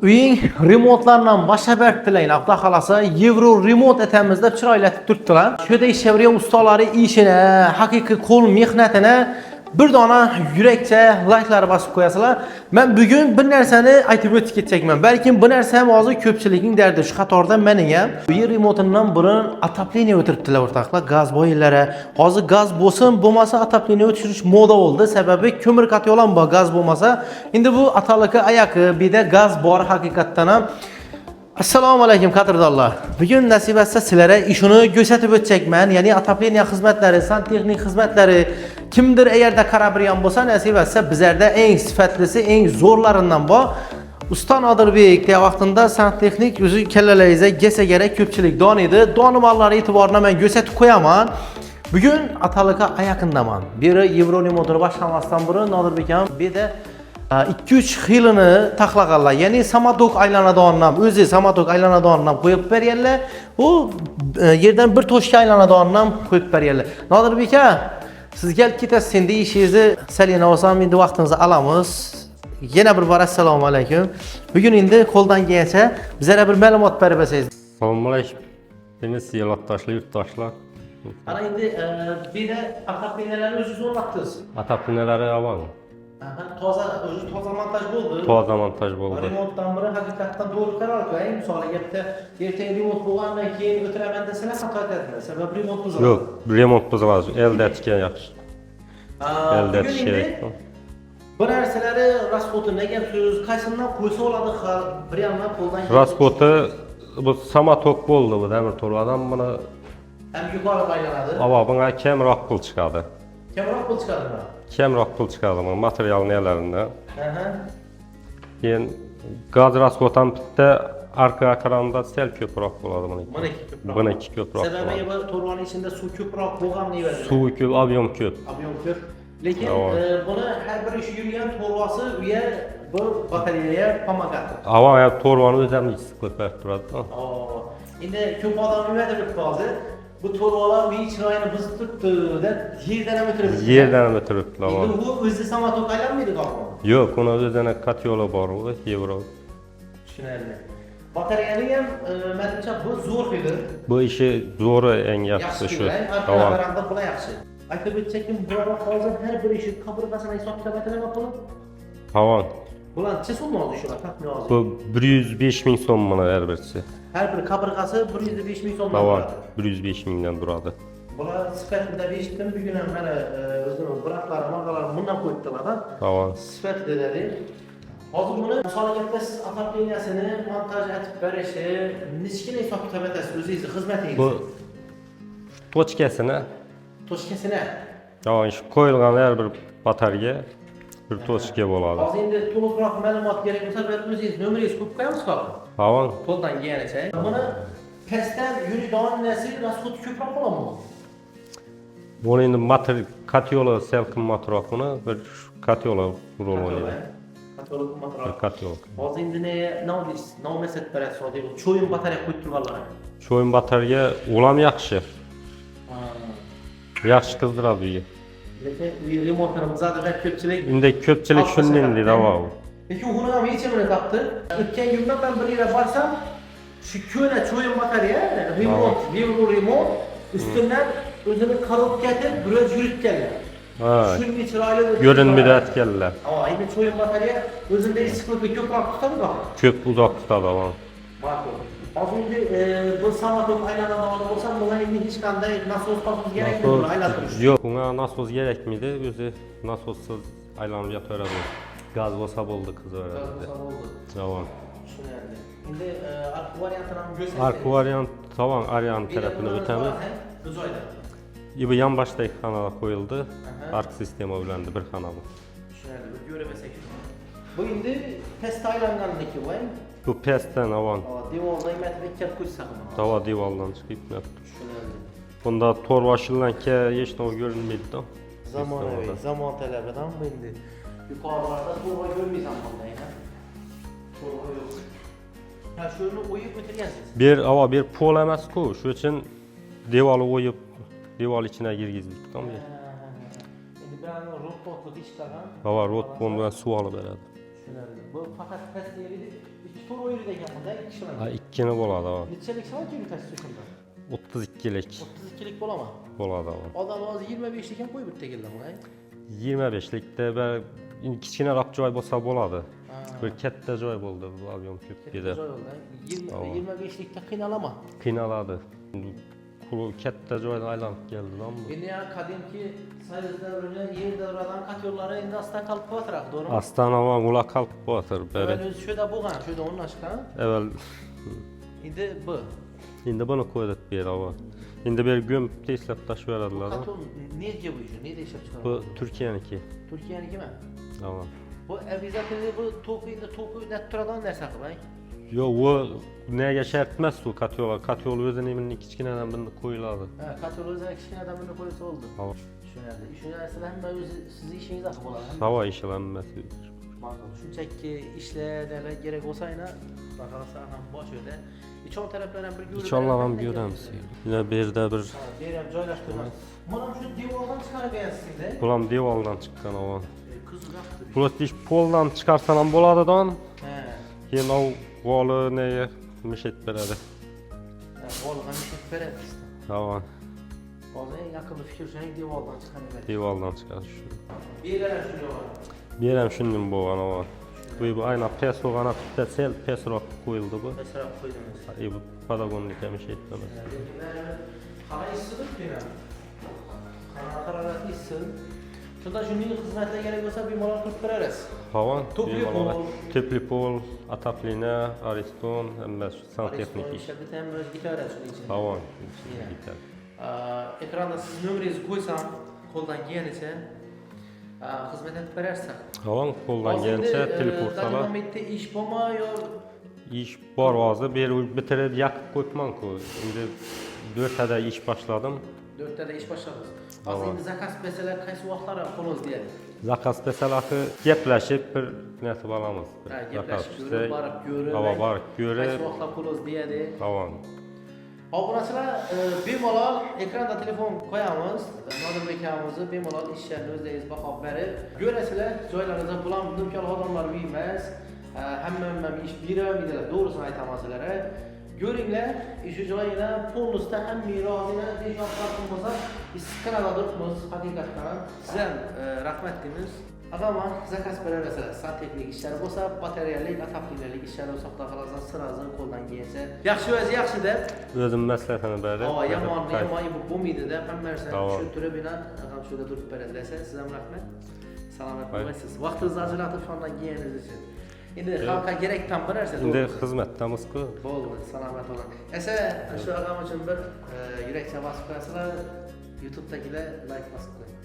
uying remontlardan boshlab berdilar. Xudo xolasa Euro remont etamizda chiroylatib turibdilar. Shu yerda ishlagan ustalari ishini, haqiqiy qo'l mehnatini bir dona yurakcha layklar bosib qo'yasizlar. Men bugun bir narsani aytib o'tib ketacakman. Balkim bu narsa ham hozir ko'pchilikning dardi. Shu qatorda mening ham bu yer remontidan burun отопление o'tiribdilar o'rtoqlar, gaz boyilari. Hozir gaz bo'lsin, bo'lmasa отопление o'tirish moda bo'ldi. Sababi ko'mir katyolan bor, gaz bo'lmasa. Endi bu atalaka oyaqi, bida gaz bor haqiqatdan ham. Assalomu alaykum qadrdonlar. Bugun nasib etsa sizlarga ishini ko'rsatib o'tacakman. Ya'ni отопление xizmatlari, santexnik xizmatlari kimdir eğerda qarab turgan bo'lsa, nasib etsa bizlarda eng sifatlisi, eng zo'rlaridan bor. Usta Nodirbek deya vaqtida santexnik o'zi kallalaringizga kelsa kerak ko'pchilik donidi. Donimallari e'tiborini men ko'rsatib qo'yaman. Bugun atalaka yaqindaman. Biri Yevroning motori boshlamasdan burun Nodirbek ham beda 2-3 xilini taxlaqanlar. Ya'ni samotok aylanadigandan, o'zi samotok aylanadigandan qo'yib berganlar. U yerdan bir toshga aylanadigandan qo'yib berganlar. Nodirbek aka, siz kelib ketasiz, endi ishingizni salina olsam, endi vaqtingizni olamiz. Yana bir bor assalomu alaykum. Bugun endi qo'ldan kelgancha bizlarga bir ma'lumot berib bersangiz. Assalomu alaykum. Demak, yurtdoshlar, yurtdoshlar. Ana endi beda ataplenalarni o'zingiz o'rnatdingiz. Ataplenalari avval. Toza montaj bo'ldi. Toza montaj bo'ldi. Remontdan biri haqiqatdan to'g'ri qaror qiling. Misol gapda ertaga remont bo'lgandan keyin o'tiraman desalar xato aytadilar. Sababi remont buziladi. Yo'q, remont buziladi. Elde etgan yaxshi. Elde etish kerak. Bu narsalari rasxoti nega siz qaysidan qo'ysa oladi? Bir yandan qo'ldan. Rasxoti bu samotok bo'ldi bu demir to'rvadan buni ham yuqori aylanadi. Ava bunga kamroq pul chiqadi. Kamroq pul chiqadimi? Kamroq pul chiqadi bu material nelaridan. Keyin gaz rasxotam bitta arka ekranda sel ko'proq bo'ladi buniki. Buniki ko'proq. Sababi bu to'rvaning ichida suv ko'proq bo'lganini beradi. Suv ko'p, ob'yom ko'p. Ob'yom ko'p. Lekin buni har bir ish yurgan to'rvasi uya bu batareya pomagat. Ava ya to'rvani o'zimni issiqlab berib turadi. Endi ko'p odam nima deb hozir bu to'rvalar uy chiroyini buzib turibdi deb yerdan ham o'tiribdi. Yerdan ham o'tiribdi. Endi bu o'zi samotok aylanmaydi qolgan. Yo'q, uni o'zini katyoli bor u, Yevro. Tushunarli. Batareyaning ham menimcha bu zo'r edi. Bu ishi zo'ri eng yaxshisi shu. Tamam. Bular yaxshi. Aytib o'tsakim, bular hozir har bir ishi qabirgasini hisob-kitob etilib qolib. Tamam. Bular necha so'm oldi shular taxmin hozir? Bu 105 ming so'm mana har birisi. Har bir qabirgasi 105 ming so'mdan turadi. Tamam, 105 mingdan turadi. Bular sifatida eshitdim, bugun ham mana o'zini biratlari, maqalari bundan qo'yibdilar. Tamam. Sifatida dedi. Hozir buni misolga siz atapleniyasini montaj etib berishi, nechkina hisob-kitob etasiz o'zingizni xizmatingizni? Bu tochkasini Tamam, shu qo'yilgan har bir batareya bir tochka bo'ladi. Hozir endi to'liqroq ma'lumot kerak bo'lsa, o'zingiz nomeringizni qo'yib qo'yamiz hozir. Tamam. Qo'ldan kelganicha. Buni pastdan yuradigan narsa rasxoti ko'proq bo'ladimi? Bu endi katyoli sel qimmatroq buni bir katyoli rol o'ynaydi. Katyol. Hozir endi nima mesat berasiz hozir? Cho'yin batareya qo'yib turganlar. Cho'yin batareya ulam yaxshi. Yaxshi qizdiradi uyga. Lekin uy remontlarimizni da ko'pchilik. Endi ko'pchilik shunday deydi, ava. Lekin uni ham yechimini topdi. O'tgan yilda men bir yere borsam, shu ko'na cho'yin batareya, remont ustidan o'zini korobkatib biroz yuritganlar. Shunga chiroyli ko'rinmaydi atganlar. Endi cho'yin batareya o'zida issiqlikni ko'proq tutadi-ku. Ko'p uzoq tutadi, ava. Ma'qul. Hozir bu samotok aylanadigan bo'lsa, bunga endi hech qanday nasos topib kerakmi buni aylantirish? Yo'q, bunga nasos kerakmaydi, o'zi nasossiz aylanib yotaveradi. Gaz bo'lsa bo'ldi, qizaveradi. Gaz bo'lsa bo'ldi. Tamam. Tushunarli. Endi arka variantini ham ko'rsatsangiz. Arka variant, tamam, Arian tarafini o'tamiz. Bu joyda. Bu yonboshdagi xonada qo'yildi. Ark sistema bilan bir xona bu. Tushunarli, bir ko'raversak. Bu endi past aylanganligi voy. Bu pastdan avon. Devordan metr ikkab ko'rsak ham. Tava devordan chiqib yotdi. Tushunarli. Bunda to'rvashillanka hech nima ko'rinmaydi-da. Zamonaviy, zamon talabidan bu endi. Yuqorilarda to'rva ko'rmaysan bunday, ha? To'rva yo'q. Ha, shuni o'yib o'tirgansiz. Bir pol emas-ku, shu uchun devorni o'yib, devor ichiga kirgizdik, tamam. Endi bilan rotpotni tishlardan. Rotpon bilan suv olib beradi. Tushunarli. Bu faqat past yerida ikki tur o'yirdi ekan bunda 2 kishilar. Ha, ikkini bo'ladi. Ha. Neçelik soat yürütesiz şunda? 32lik 32'lik bo'lama. bo'ladi. Odam hozir 25 ekan qo'yib bitta keldi buni. 25likda bir kichkinaroq joy bo'lsa bo'ladi. Bir katta joy bo'ldi, bu ob'yom ko'p edi. Joy oldu. 25'likda qiynalama. Qiynaladi. Qulu katta joyda aylanib keldi-dan bu. Endi ya qadimki Sovet davrini yer davradan qatyonlari endi asta qolib qo'yatrak, to'g'rimi? Astana va ular qolib qo'yatir. Evvel o'zi shuda bo'lgan, shuda o'rnashgan. Evvel Endi bu. endi buni qo'ydik bu yerga. Endi bir gömüp teslab tashlayveradilar. Katyon nega bu ishni? Nega ishlab chiqaradi? Bu Turkiyaniki. Turkiyanikimi? Tamam. Bu обязательно bu to'pi turadigan narsa qilmang. Yo'q, u nega shart emas u katyol. Katyol o'zini bilni kichkinadan buni qo'yiladi. Ha, katyol o'zini kichkinadan buni qo'ysa bo'ldi. Havo. Tushunarli. Shu narsalar hamma o'zi sizni ishingiz haqi bo'ladi. Havo ishlanmasi. Ma'lum. Shunchaki ishlarga kerak bo'lsa-ayna, baqalasa ham bosh yo'da. İçon taraflar ham bir ko'rib. İçonlar ham ko'ramiz. Yana bu yerda bir Bu ham joylashtiramiz. Mana shu devordan chiqarib bersizda. bu ham devordan chiqqan havo. Qizg'aqdir. Prostish poldan chiqarsan ham bo'ladi-dan. Ha. Keyin u voli nega mishet beradi. Volga mishet beradi. Havo. Hozir yaqinda fikr shunday devordan chiqarib. Devordan chiqarish. Beralar shuni bor. Bu ham shundan bo'lgan havo. Bu ayna pes bo'lgani bitta sel pesroq qo'yildi bu. Mesela qo'ydingiz. Bu padagonlik ham mishet emas. Hava issiq kerak. Harorat issiq. Shunda shuning xizmatlarga kerak bo'lsa bemalol qilib berasiz. Havo. Topli pol. Topli pol, ataplina, ariston, hamma santexnik ish. ishlar bitta ham o'zi gitarasi shuning ichida. Havo. Ekranda siz nomeringizni qo'ysam, qo'ldan kelganicha xizmat etib berarsiz. Havo qo'ldan kelsa telefonlar. Damomitda ish bormi yo ish bor hozir, berib bitirib yoqib qo'yibman-ku. Endi 4tada ish boshladim. 4tada ish boshladingiz. Hozir endi zakaz bersalar qaysi vaqtlarda qo'lingiz deyadi? Zakaz bersalarni gaplashib bir narsa olamiz. Gaplashib ko'rib, borib ko'rib. Havo borib ko'rib. Qaysi vaqtlarda qo'lingiz deyadi? Havo. Obunachilar bemalol ekranda telefon qo'yamiz. Nodirbek akamizni bemalol ishlarni o'zingiz baho berib ko'rasizlar. Joylaringizda bular nimkor odamlar emas. Hamma ish beramaydilar, to'g'risini aytamazlar. Ko'ringlar, shu joyda polnisda hamma rozina dejoqlardan bo'lsa, iskanada turibmiz haqiqatan. Sizga rahmat deymiz. Adamlar zakaz berarsalar, santexnik ishlar bo'lsa, batareyalik, ataplinalik ishlar bo'lsa, xudo xolasa sirazni qo'ldan kelsa, yaxshi o'zi yaxshi deb O'zim maslahatini berdim. Havo yomon bo'lmaydi deb hamma narsani tushuntirib bilan ham shuda turib beradi desa, sizga rahmat. Salomat bo'lasiz. Vaqtingizni ajratib shundan kelganingiz uchun. Endi xalqqa kerak tam bir narsa. Endi xizmatdamiz-ku. Bo'ldi, salomat bo'ling. Esa shu odam uchun bir yurakcha bosib qo'yasizlar. YouTube'dagilar like bosib qo'ying.